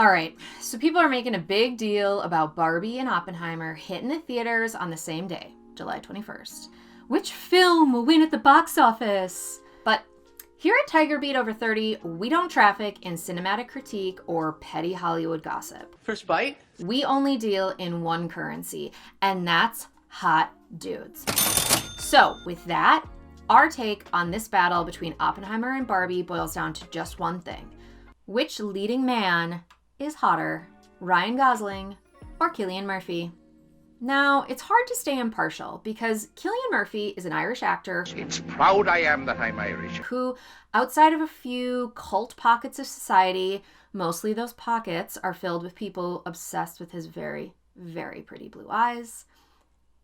All right, so people are making a big deal about Barbie and Oppenheimer hitting the theaters on the same day, July 21st. Which film will win at the box office? But here at Tiger Beat Over 30, we don't traffic in cinematic critique or petty Hollywood gossip. First bite? We only deal in one currency, and that's hot dudes. So with that, our take on this battle between Oppenheimer and Barbie boils down to just one thing. Which leading man is hotter, Ryan Gosling or Cillian Murphy? Now, it's hard to stay impartial because Cillian Murphy is an Irish actor. It's proud I am that I'm Irish. Who, outside of a few cult pockets of society, mostly those pockets are filled with people obsessed with his very, very pretty blue eyes.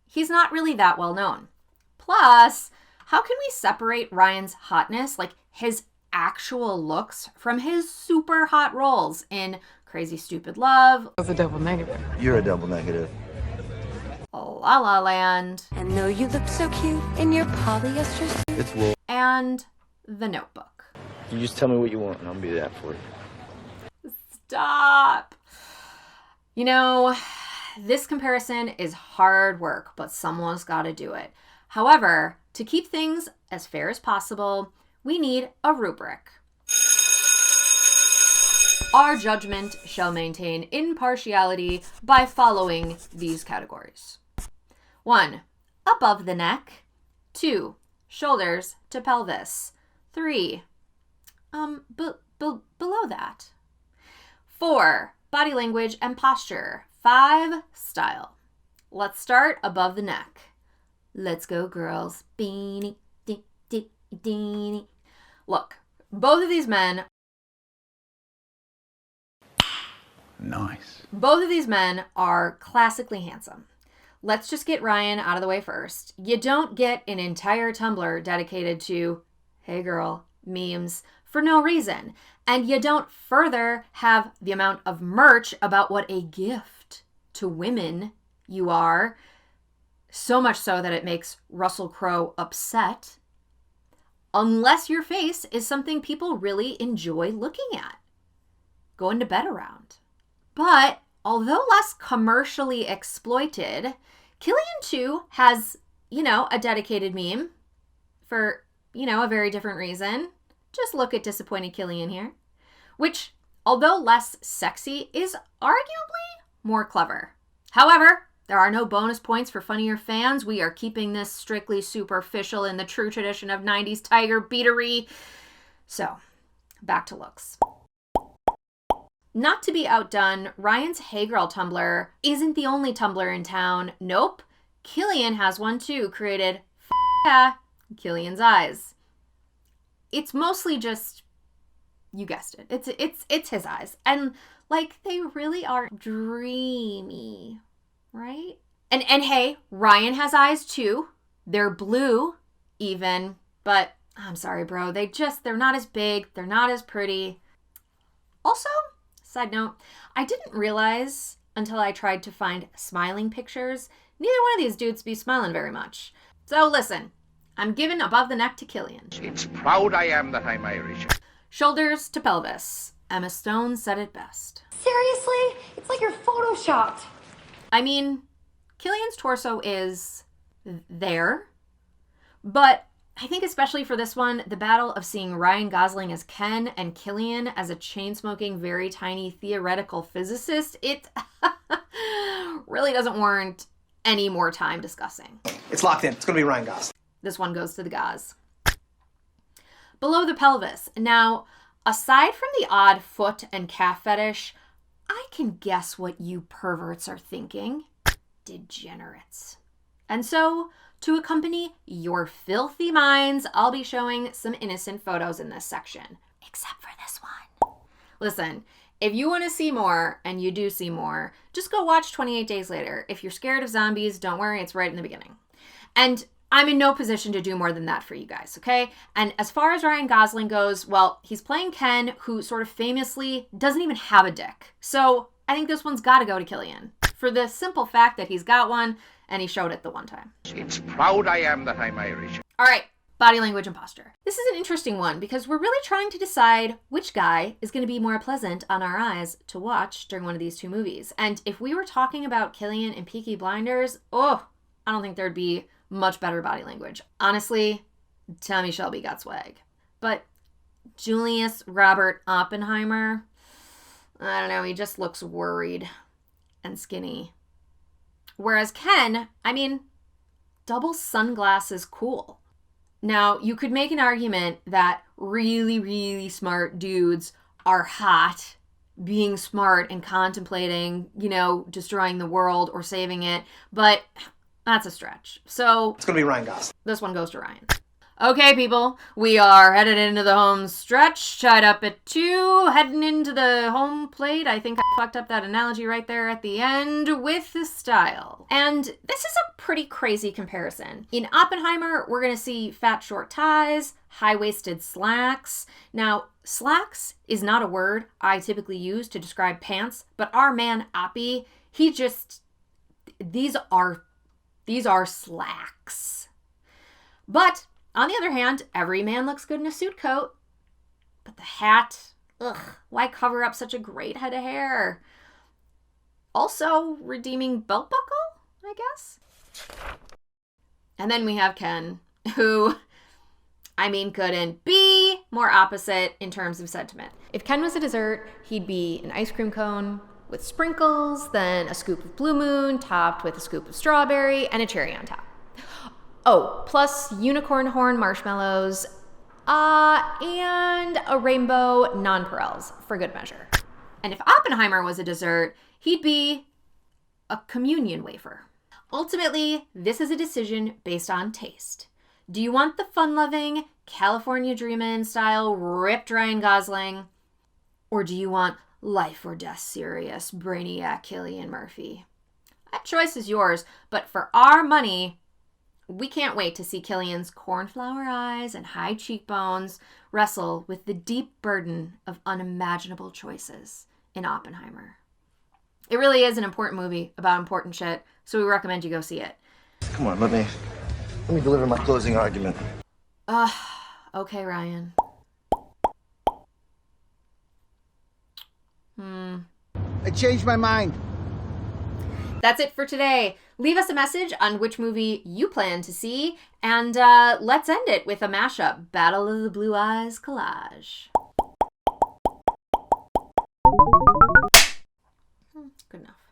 He's not really that well known. Plus, how can we separate Ryan's hotness, like his actual looks, from his super hot roles in Crazy Stupid Love? I was a double negative. You're a double negative. La La Land. And though you looked so cute in your polyester suit. It's wool. And The Notebook. You just tell me what you want and I'll be that for you. Stop. You know, this comparison is hard work, but someone's got to do it. However, to keep things as fair as possible, we need a rubric. Our judgment shall maintain impartiality by following these categories. 1. Above the neck. 2. Shoulders to pelvis. 3. Below that. 4. Body language and posture. 5. Style. Let's start above the neck. Let's go, girls. Beanie, deenie. Look, both of these men Nice. Both of these men are classically handsome. Let's just get Ryan out of the way first. You don't get an entire Tumblr dedicated to, hey girl, memes for no reason. And you don't further have the amount of merch about what a gift to women you are. So much so that it makes Russell Crowe upset. Unless your face is something people really enjoy looking at. Going to bed around. But although less commercially exploited, Cillian too has, a dedicated meme for, a very different reason. Just look at disappointed Cillian here. Which, although less sexy, is arguably more clever. However, there are no bonus points for funnier fans. We are keeping this strictly superficial in the true tradition of 90s Tiger beatery. So, back to looks. Not to be outdone, Ryan's Hey Girl Tumblr isn't the only Tumblr in town. Nope. Cillian has one too, created Cillian's eyes. It's mostly just, you guessed it, it's his eyes. And they really are dreamy, right? And hey, Ryan has eyes too. They're blue even, but I'm sorry, bro. They're not as big. They're not as pretty. Also, side note, I didn't realize until I tried to find smiling pictures, neither one of these dudes be smiling very much. So listen, I'm giving above the neck to Cillian. It's proud I am that I'm Irish. Shoulders to pelvis. Emma Stone said it best. Seriously? It's like you're photoshopped. I mean, Cillian's torso is there, but I think especially for this one, the battle of seeing Ryan Gosling as Ken and Cillian as a chain-smoking, very tiny theoretical physicist, it really doesn't warrant any more time discussing. It's locked in. It's going to be Ryan Gosling. This one goes to the Gos. Below the pelvis. Now, aside from the odd foot and calf fetish, I can guess what you perverts are thinking. Degenerates. And so, to accompany your filthy minds, I'll be showing some innocent photos in this section. Except for this one. Listen, if you want to see more, and you do see more, just go watch 28 Days Later. If you're scared of zombies, don't worry, it's right in the beginning. And I'm in no position to do more than that for you guys, okay? And as far as Ryan Gosling goes, well, he's playing Ken, who sort of famously doesn't even have a dick. So I think this one's got to go to Cillian. For the simple fact that he's got one, and he showed it the one time. It's proud I am that I'm Irish. All right, Body language and posture. This is an interesting one because we're really trying to decide which guy is going to be more pleasant on our eyes to watch during one of these two movies. And if we were talking about Cillian and Peaky Blinders, I don't think there'd be much better body language. Honestly, Tommy Shelby got swag. But Julius Robert Oppenheimer, I don't know, he just looks worried and skinny. Whereas Ken, double sunglasses cool. Now, you could make an argument that really, really smart dudes are hot, being smart and contemplating, destroying the world or saving it, but that's a stretch. So It's going to be Ryan Gosling. this one goes to Ryan. Okay, people, we are headed into the home stretch, tied up at 2, heading into the home plate. I think I fucked up that analogy right there at the end with the style. And this is a pretty crazy comparison. In Oppenheimer, we're going to see fat, short ties, high-waisted slacks. Now, slacks is not a word I typically use to describe pants, but our man Oppie, these are slacks. But on the other hand, every man looks good in a suit coat. But the hat, why cover up such a great head of hair? Also, redeeming belt buckle, I guess. And then we have Ken, who, couldn't be more opposite in terms of sentiment. If Ken was a dessert, he'd be an ice cream cone with sprinkles, then a scoop of Blue Moon topped with a scoop of strawberry and a cherry on top. Oh, plus unicorn horn marshmallows, and a rainbow nonpareils for good measure. And if Oppenheimer was a dessert, he'd be a communion wafer. Ultimately, this is a decision based on taste. Do you want the fun-loving, California Dreamin' style ripped Ryan Gosling? Or do you want life or death serious brainiac Cillian Murphy? That choice is yours, but for our money, we can't wait to see Cillian's cornflower eyes and high cheekbones wrestle with the deep burden of unimaginable choices in Oppenheimer. It really is an important movie about important shit, so we recommend you go see it. Come on, let me deliver my closing argument. Okay, Ryan. I changed my mind. That's it for today. Leave us a message on which movie you plan to see, and let's end it with a mashup Battle of the Blue Eyes collage. Good enough.